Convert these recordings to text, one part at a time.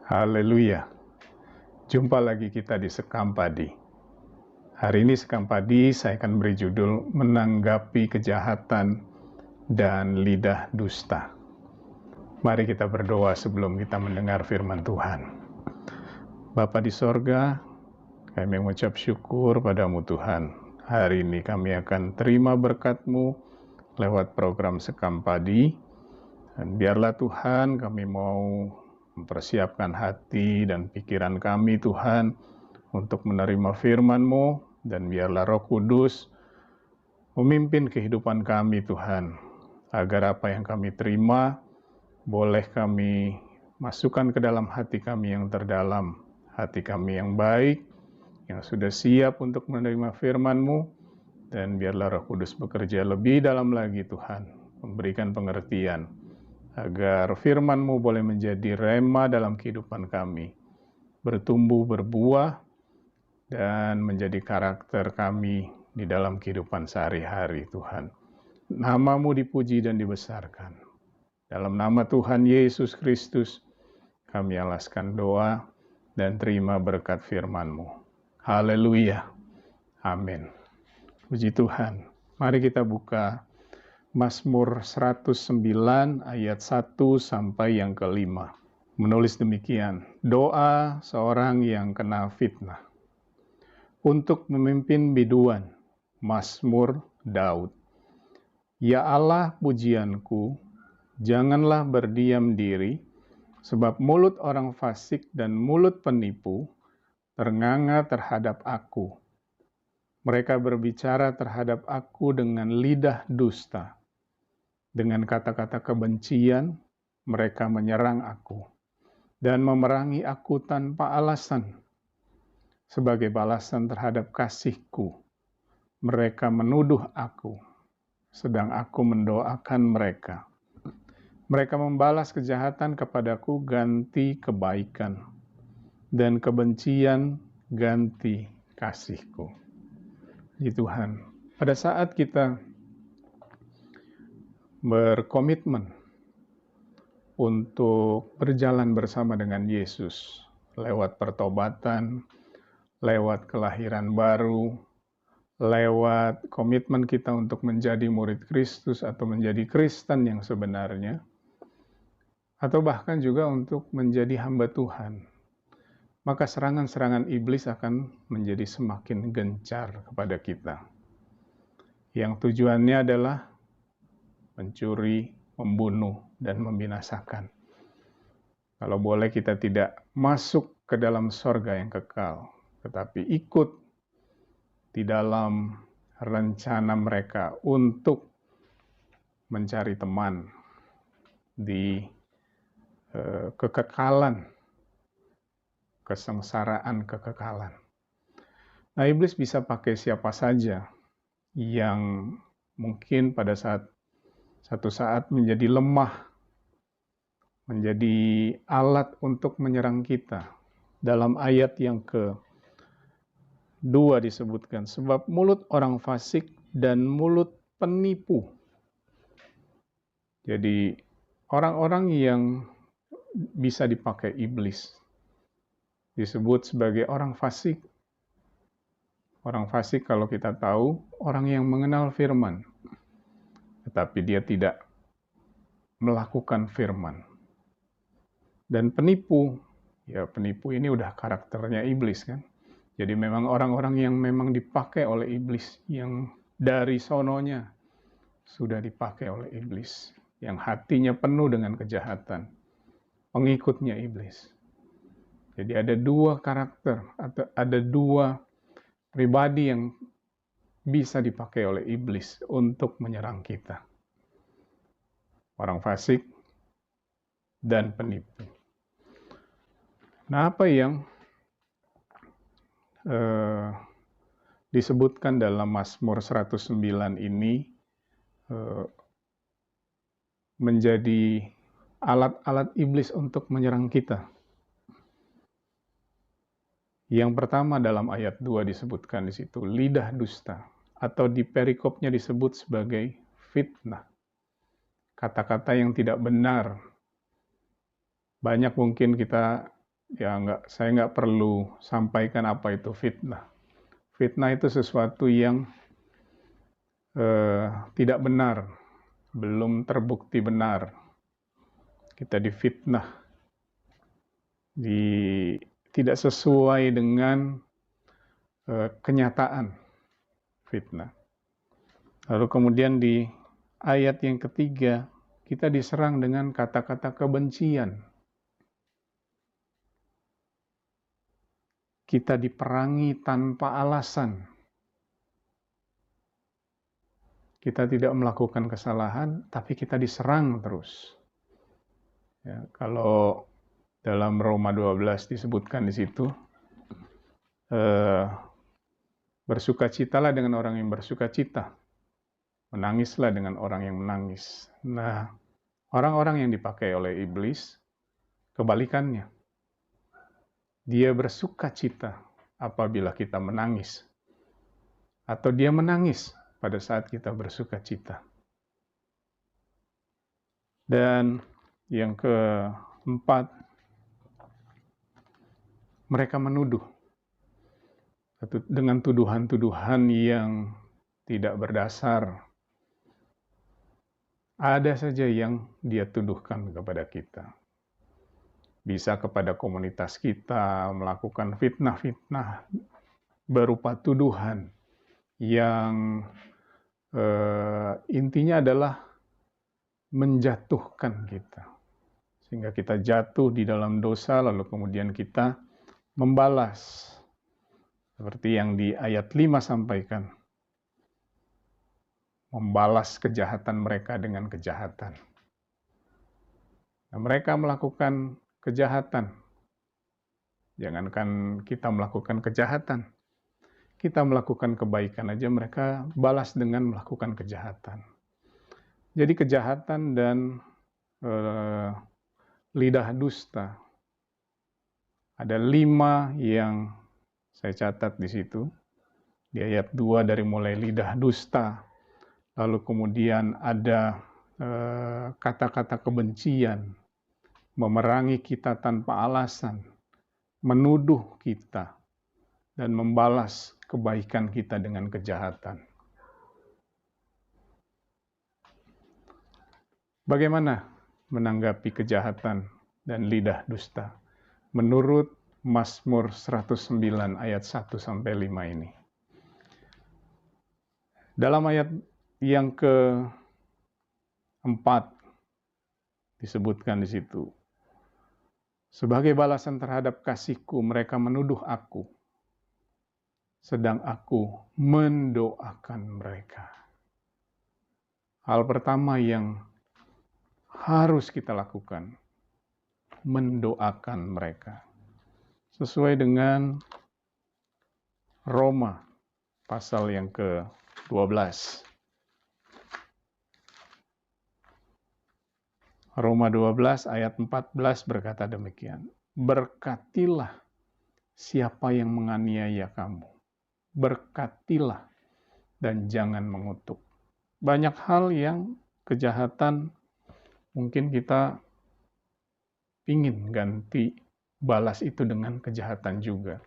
Haleluya. Jumpa lagi kita di Sekam Padi. Hari ini Sekam Padi saya akan beri judul Menanggapi Kejahatan dan Lidah Dusta. Mari kita berdoa sebelum kita mendengar firman Tuhan. Bapa di sorga, kami mengucap syukur padamu Tuhan. Hari ini kami akan terima berkat-Mu lewat program Sekam Padi. Dan biarlah Tuhan kami mau mempersiapkan hati dan pikiran kami Tuhan untuk menerima firman-Mu, dan biarlah Roh Kudus memimpin kehidupan kami Tuhan, agar apa yang kami terima boleh kami masukkan ke dalam hati kami yang terdalam, hati kami yang baik, yang sudah siap untuk menerima firman-Mu, dan biarlah Roh Kudus bekerja lebih dalam lagi Tuhan, memberikan pengertian, agar firman-Mu boleh menjadi rema dalam kehidupan kami, bertumbuh, berbuah, dan menjadi karakter kami di dalam kehidupan sehari-hari Tuhan. Nama-Mu dipuji dan dibesarkan. Dalam nama Tuhan Yesus Kristus, kami alaskan doa dan terima berkat firman-Mu. Haleluya. Amin. Puji Tuhan. Mari kita buka Mazmur 109 ayat 1 sampai yang ke-5. Menulis demikian, doa seorang yang kena fitnah. Untuk memimpin biduan, Mazmur Daud. Ya Allah pujianku, janganlah berdiam diri, sebab mulut orang fasik dan mulut penipu ternganga terhadap aku. Mereka berbicara terhadap aku dengan lidah dusta. Dengan kata-kata kebencian, mereka menyerang aku dan memerangi aku tanpa alasan. Sebagai balasan terhadap kasihku, mereka menuduh aku, sedang aku mendoakan mereka. Mereka membalas kejahatan kepadaku ganti kebaikan, dan kebencian ganti kasihku. Puji Tuhan, pada saat kita berkomitmen untuk berjalan bersama dengan Yesus lewat pertobatan, lewat kelahiran baru, lewat komitmen kita untuk menjadi murid Kristus atau menjadi Kristen yang sebenarnya, atau bahkan juga untuk menjadi hamba Tuhan, maka serangan-serangan iblis akan menjadi semakin gencar kepada kita. Yang tujuannya adalah mencuri, membunuh, dan membinasakan. Kalau boleh kita tidak masuk ke dalam sorga yang kekal, tetapi ikut di dalam rencana mereka untuk mencari teman di kekekalan, kesengsaraan kekekalan. Nah, iblis bisa pakai siapa saja yang mungkin pada satu saat menjadi lemah, menjadi alat untuk menyerang kita. Dalam ayat yang ke-2 disebutkan, sebab mulut orang fasik dan mulut penipu. Jadi orang-orang yang bisa dipakai iblis disebut sebagai orang fasik. Orang fasik kalau kita tahu, orang yang mengenal firman, tetapi dia tidak melakukan firman. Dan penipu, ya penipu ini udah karakternya iblis kan. Jadi memang orang-orang yang memang dipakai oleh iblis, yang dari sononya sudah dipakai oleh iblis, yang hatinya penuh dengan kejahatan, pengikutnya iblis. Jadi ada dua karakter, atau ada dua pribadi yang bisa dipakai oleh iblis untuk menyerang kita. Orang fasik dan penipu. Nah, apa yang disebutkan dalam Mazmur 109 ini menjadi alat-alat iblis untuk menyerang kita. Yang pertama dalam ayat 2 disebutkan di situ, lidah dusta, atau di perikopnya disebut sebagai fitnah. Kata-kata yang tidak benar. Banyak mungkin kita saya nggak perlu sampaikan apa itu fitnah. Fitnah itu sesuatu yang tidak benar, belum terbukti benar. Kita difitnah, tidak sesuai dengan kenyataan fitnah. Lalu kemudian di ayat yang ketiga, kita diserang dengan kata-kata kebencian. Kita diperangi tanpa alasan. Kita tidak melakukan kesalahan, tapi kita diserang terus. Ya, kalau dalam Roma 12 disebutkan di situ, bersukacitalah dengan orang yang bersukacita, menangislah dengan orang yang menangis. Nah, orang-orang yang dipakai oleh iblis, kebalikannya. Dia bersukacita apabila kita menangis, atau dia menangis pada saat kita bersukacita. Dan yang keempat, mereka menuduh dengan tuduhan-tuduhan yang tidak berdasar. Ada saja yang dia tuduhkan kepada kita. Bisa kepada komunitas kita, melakukan fitnah-fitnah berupa tuduhan yang intinya adalah menjatuhkan kita. Sehingga kita jatuh di dalam dosa, lalu kemudian kita membalas. Seperti yang di ayat 5 sampaikan. Membalas kejahatan mereka dengan kejahatan. Nah, mereka melakukan kejahatan. Jangankan kita melakukan kejahatan. Kita melakukan kebaikan aja mereka balas dengan melakukan kejahatan. Jadi kejahatan dan lidah dusta. Ada 5 yang saya catat di situ. Di ayat 2 dari mulai lidah dusta. Lalu kemudian ada kata-kata kebencian, memerangi kita tanpa alasan, menuduh kita, dan membalas kebaikan kita dengan kejahatan. Bagaimana menanggapi kejahatan dan lidah dusta? Menurut Mazmur 109 ayat 1-5 ini. Dalam ayat yang keempat disebutkan di situ, sebagai balasan terhadap kasihku mereka menuduh aku, sedang aku mendoakan mereka. Hal pertama yang harus kita lakukan, mendoakan mereka. Sesuai dengan Roma pasal yang ke-12. Roma 12 ayat 14 berkata demikian. Berkatilah siapa yang menganiaya kamu. Berkatilah dan jangan mengutuk. Banyak hal yang kejahatan mungkin kita ingin ganti balas itu dengan kejahatan juga.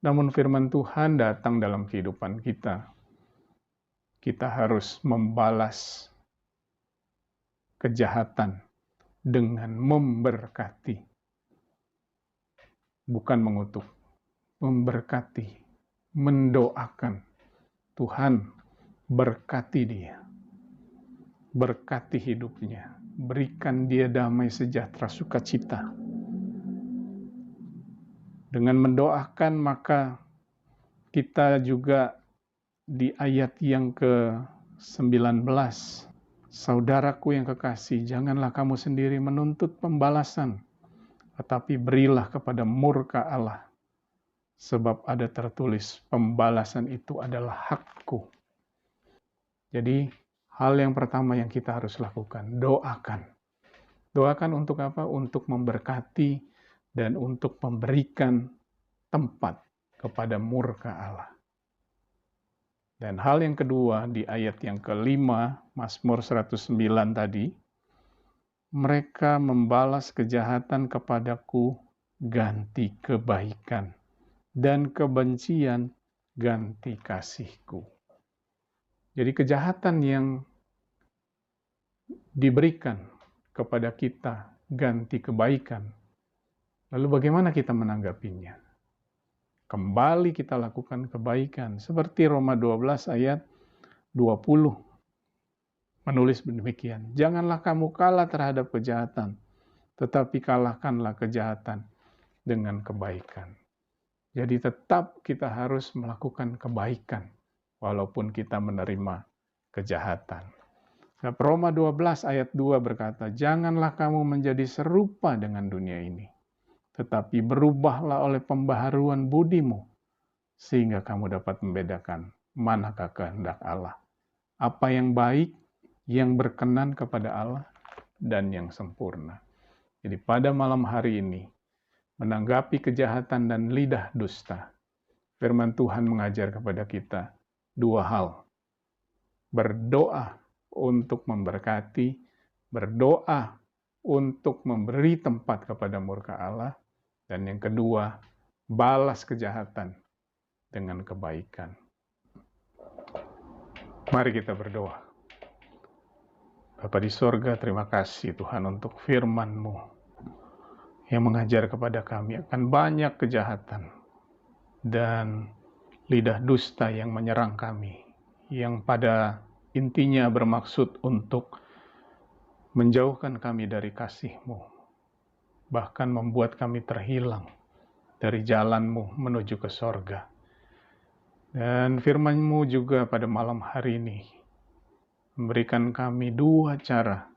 Namun firman Tuhan datang dalam kehidupan kita. Kita harus membalas kejahatan dengan memberkati. Bukan mengutuk. Memberkati. Mendoakan. Tuhan berkati dia. Berkati hidupnya. Berikan dia damai sejahtera sukacita. Dengan mendoakan maka kita juga di ayat yang ke-19. Saudaraku yang kekasih, janganlah kamu sendiri menuntut pembalasan, tetapi berilah kepada murka Allah. Sebab ada tertulis, pembalasan itu adalah hakku. Jadi, hal yang pertama yang kita harus lakukan, doakan. Doakan untuk apa? Untuk memberkati dan untuk memberikan tempat kepada murka Allah. Dan hal yang kedua di ayat yang ke-5, Mazmur 109 tadi, mereka membalas kejahatan kepadaku ganti kebaikan, dan kebencian ganti kasih-Ku. Jadi kejahatan yang diberikan kepada kita ganti kebaikan. Lalu bagaimana kita menanggapinya? Kembali kita lakukan kebaikan. Seperti Roma 12 ayat 20 menulis demikian. Janganlah kamu kalah terhadap kejahatan, tetapi kalahkanlah kejahatan dengan kebaikan. Jadi tetap kita harus melakukan kebaikan walaupun kita menerima kejahatan. Sebab Roma 12 ayat 2 berkata, janganlah kamu menjadi serupa dengan dunia ini, tetapi berubahlah oleh pembaharuan budimu, sehingga kamu dapat membedakan manakah kehendak Allah, apa yang baik, yang berkenan kepada Allah, dan yang sempurna. Jadi pada malam hari ini, menanggapi kejahatan dan lidah dusta, firman Tuhan mengajar kepada kita dua hal. Berdoa untuk memberkati, berdoa untuk memberi tempat kepada murka Allah, dan yang kedua, balas kejahatan dengan kebaikan. Mari kita berdoa. Bapa di sorga, terima kasih Tuhan untuk firman-Mu yang mengajar kepada kami akan banyak kejahatan dan lidah dusta yang menyerang kami, yang pada intinya bermaksud untuk menjauhkan kami dari kasih-Mu, bahkan membuat kami terhilang dari jalan-Mu menuju ke sorga. Dan firman-Mu juga pada malam hari ini memberikan kami dua cara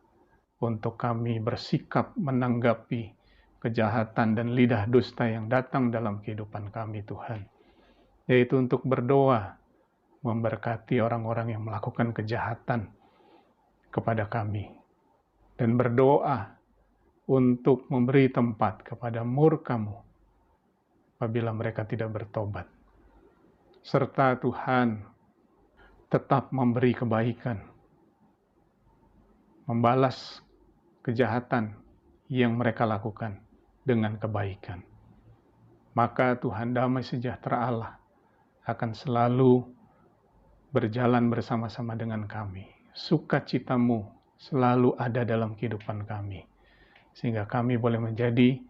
untuk kami bersikap menanggapi kejahatan dan lidah dusta yang datang dalam kehidupan kami, Tuhan. Yaitu untuk berdoa, memberkati orang-orang yang melakukan kejahatan kepada kami. Dan berdoa untuk memberi tempat kepada murka-Mu apabila mereka tidak bertobat. Serta Tuhan tetap memberi kebaikan, membalas kejahatan yang mereka lakukan dengan kebaikan. Maka Tuhan damai sejahtera Allah akan selalu berjalan bersama-sama dengan kami. Sukacita-Mu selalu ada dalam kehidupan kami, sehingga kami boleh menjadi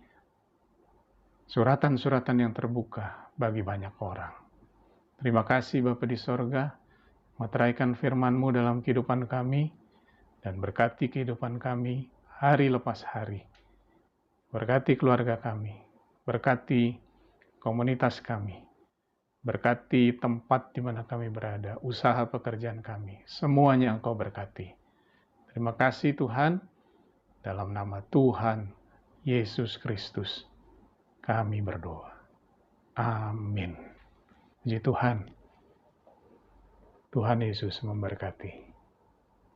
suratan-suratan yang terbuka bagi banyak orang. Terima kasih Bapa di sorga, meteraikan firman-Mu dalam kehidupan kami, dan berkati kehidupan kami hari lepas hari. Berkati keluarga kami, berkati komunitas kami, berkati tempat di mana kami berada, usaha pekerjaan kami, semuanya Engkau berkati. Terima kasih Tuhan, dalam nama Tuhan Yesus Kristus kami berdoa. Amin. Puji Tuhan. Tuhan Yesus memberkati.